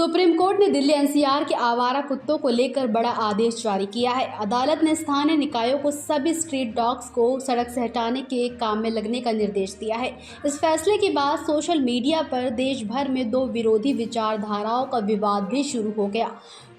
Supreme court ने Delhi NCR के आवारा कुत्तों को लेकर बड़ा आदेश जारी किया है। अदालत ने स्थानीय निकायों को सभी स्ट्रीट डॉग्स को सड़क से हटाने के काम में लगने का निर्देश दिया है। इस फैसले के बाद सोशल मीडिया पर देश भर में दो विरोधी विचारधाराओं का विवाद भी शुरू हो गया।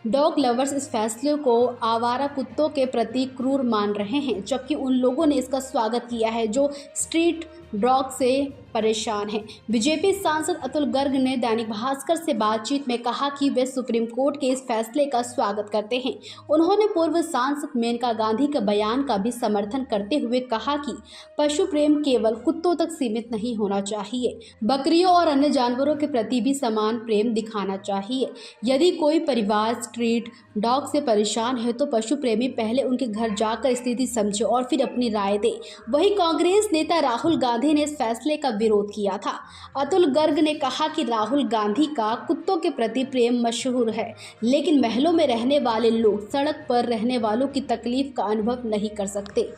डॉग लवर्स इस फैसले को आवारा कुत्तों के प्रति क्रूर मान रहे हैं, जबकि उन लोगों ने इसका स्वागत किया है जो स्ट्रीट डॉग से परेशान हैं। बीजेपी सांसद अतुल गर्ग ने दैनिक भास्कर से बातचीत में कहा कि वे सुप्रीम कोर्ट के इस फैसले का स्वागत करते हैं। उन्होंने पूर्व सांसद मेनका गांधी के बयान का भी समर्थन करते हुए कहा कि पशु प्रेम केवल कुत्तों तक सीमित नहीं होना चाहिए, बकरियों और अन्य जानवरों के प्रति भी समान प्रेम दिखाना चाहिए। यदि कोई परिवार स्ट्रीट डॉग से परेशान है तो पशु प्रेमी पहले उनके घर जाकर स्थिति समझे और फिर अपनी राय दे। वहीं कांग्रेस नेता राहुल गांधी ने इस फैसले का विरोध किया था। अतुल गर्ग ने कहा कि राहुल गांधी का कुत्तों के प्रति प्रेम मशहूर है, लेकिन महलों में रहने वाले लोग सड़क पर रहने वालों की तकलीफ का अनुभव नहीं कर सकते।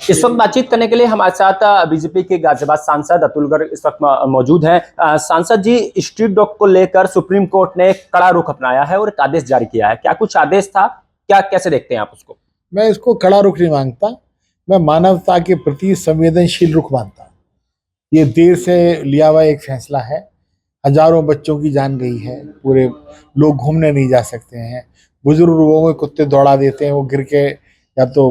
इस वक्त बातचीत करने के लिए हमारे साथ बीजेपी के गाजियाबाद सांसद अतुल गर्ग इस वक्त मौजूद हैं। सांसद जी, स्ट्रीट डॉग को लेकर सुप्रीम कोर्ट ने कड़ा रुख अपनाया है और एक आदेश जारी किया है। क्या कुछ आदेश था, क्या कैसे देखते हैं आप उसको? मैं इसको कड़ा रुख नहीं मांगता, मैं मानवता के प्रति संवेदनशील रुख मानता हूँ। ये देर से लिया हुआ एक फैसला है। हजारों बच्चों की जान गई है, पूरे लोग घूमने नहीं जा सकते हैं, बुजुर्ग लोगों को कुत्ते दौड़ा देते हैं, वो गिर के या तो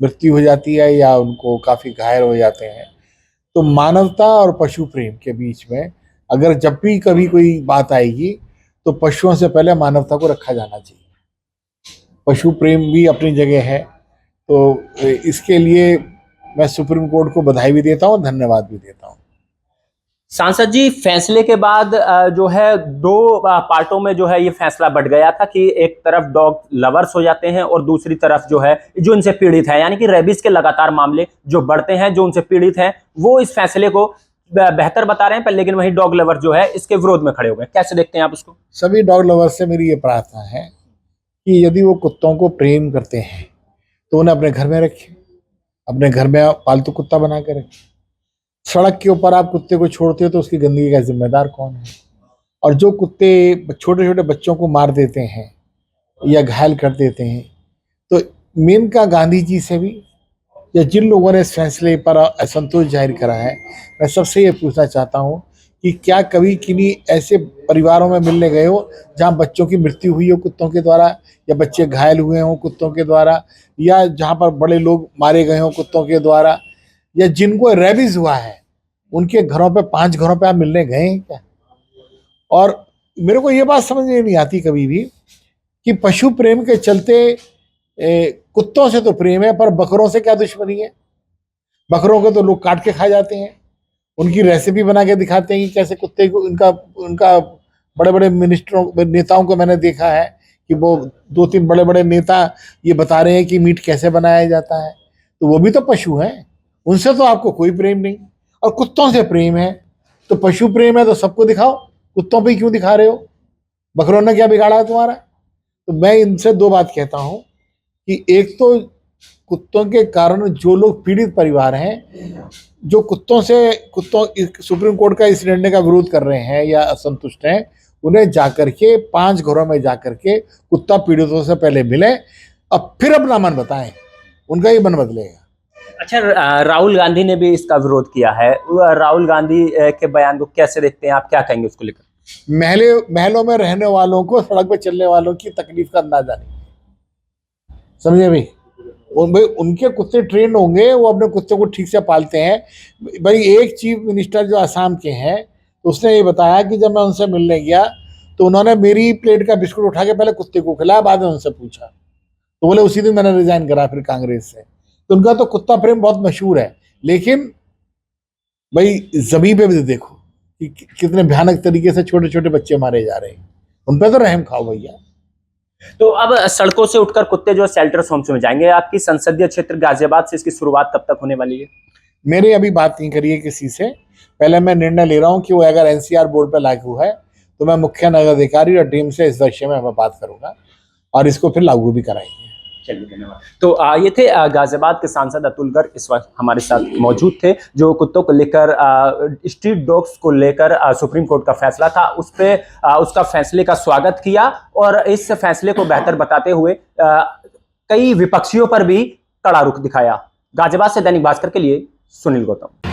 मृत्यु हो जाती है या उनको काफ़ी घायल हो जाते हैं। तो मानवता और पशु प्रेम के बीच में अगर जब भी कभी कोई बात आएगी तो पशुओं से पहले मानवता को रखा जाना चाहिए। पशु प्रेम भी अपनी जगह है, तो इसके लिए मैं सुप्रीम कोर्ट को बधाई भी देता हूँ, धन्यवाद भी देता हूँ। सांसद जी, फैसले के बाद जो है दो पार्टों में जो है ये फैसला बढ़ गया था कि एक तरफ डॉग लवर्स हो जाते हैं और दूसरी तरफ जो है जो इनसे पीड़ित है, यानी कि रेबीज के लगातार मामले जो बढ़ते हैं, जो उनसे पीड़ित हैं वो इस फैसले को बेहतर बता रहे हैं, लेकिन वही डॉग लवर जो है इसके विरोध में खड़े हो गए। कैसे देखते हैं आप उसको? सभी डॉग लवर से मेरी ये प्रार्थना है कि यदि वो कुत्तों को प्रेम करते हैं तो उन्हें अपने घर में रखें, अपने घर में पालतू कुत्ता बना के रखें। सड़क के ऊपर आप कुत्ते को छोड़ते हो तो उसकी गंदगी का जिम्मेदार कौन है? और जो कुत्ते छोटे छोटे बच्चों को मार देते हैं या घायल कर देते हैं, तो मेनका गांधी जी से भी या जिन लोगों ने इस फैसले पर असंतोष जाहिर करा है, मैं सबसे ये पूछना चाहता हूँ कि क्या कभी किन्हीं ऐसे परिवारों में मिलने गए हो जहाँ बच्चों की मृत्यु हुई हो कुत्तों के द्वारा, या बच्चे घायल हुए हों कुत्तों के द्वारा, या जहाँ पर बड़े लोग मारे गए हों कुत्तों के द्वारा, या जिनको रेबीज हुआ है उनके घरों पे 5 घरों पे आप मिलने गए हैं क्या? और मेरे को ये बात समझ में नहीं आती कभी भी कि पशु प्रेम के चलते कुत्तों से तो प्रेम है पर बकरों से क्या दुश्मनी है? बकरों को तो लोग काट के खा जाते हैं, उनकी रेसिपी बना के दिखाते हैं कि कैसे कुत्ते को उनका बड़े बड़े मिनिस्टरों नेताओं को मैंने देखा है कि वो 2-3 बड़े बड़े नेता ये बता रहे हैं कि मीट कैसे बनाया जाता है। तो वो भी तो पशु हैं, उनसे तो आपको कोई प्रेम नहीं, और कुत्तों से प्रेम है। तो पशु प्रेम है तो सबको दिखाओ, कुत्तों पे क्यों दिखा रहे हो? बकरों ने क्या बिगाड़ा है तुम्हारा? तो मैं इनसे 2 बात कहता हूँ कि एक तो कुत्तों के कारण जो लोग पीड़ित परिवार हैं, जो कुत्तों सुप्रीम कोर्ट का इस निर्णय का विरोध कर रहे हैं या असंतुष्ट हैं, उन्हें जाकर के 5 घरों में जाकर के कुत्ता पीड़ितों से पहले मिले, अब फिर अपना मन बताएं, उनका ही मन बदलेगा। अच्छा, राहुल गांधी ने भी इसका विरोध किया है। राहुल गांधी के बयान को कैसे देखते हैं आप, क्या कहेंगे उसको लेकर? महलों में रहने वालों को सड़क पर चलने वालों की तकलीफ का अंदाजा नहीं, समझे भाई? उनके कुत्ते ट्रेन होंगे, वो अपने कुत्ते को ठीक से पालते हैं। भाई एक चीफ मिनिस्टर जो आसाम के हैं, तो उसने ये बताया कि जब मैं उनसे मिलने गया तो उन्होंने मेरी प्लेट का बिस्कुट उठा के पहले कुत्ते को खिलाया, बाद में उनसे पूछा, तो बोले उसी दिन मैंने रिजाइन करा फिर कांग्रेस से। तो उनका तो कुत्ता प्रेम बहुत मशहूर है, लेकिन भाई जमीन पे भी देखो कि कितने भयानक तरीके से छोटे छोटे बच्चे मारे जा रहे हैं, उन पर तो रहम खाओ भैया। तो अब सड़कों से उठकर कुत्ते जो शेल्टर्स होम्स में जाएंगे, आपकी संसदीय क्षेत्र गाजियाबाद से इसकी शुरुआत कब तक होने वाली है? मेरे अभी बात नहीं करी है किसी से, पहले मैं निर्णय ले रहा हूँ कि वो अगर एनसीआर बोर्ड पर लागू है तो मैं मुख्य नगर अधिकारी और टीम से इस विषय में मैं बात करूंगा और इसको फिर लागू भी कराएंगे। चलिए धन्यवाद। तो ये थे गाजियाबाद के सांसद अतुल गर्ग इस वक्त हमारे साथ मौजूद थे, जो कुत्तों को लेकर स्ट्रीट डॉग्स को लेकर सुप्रीम कोर्ट का फैसला था उस पे उसका फैसले का स्वागत किया और इस फैसले को बेहतर बताते हुए कई विपक्षियों पर भी कड़ा रुख दिखाया। गाजियाबाद से दैनिक भास्कर के लिए सुनील गौतम।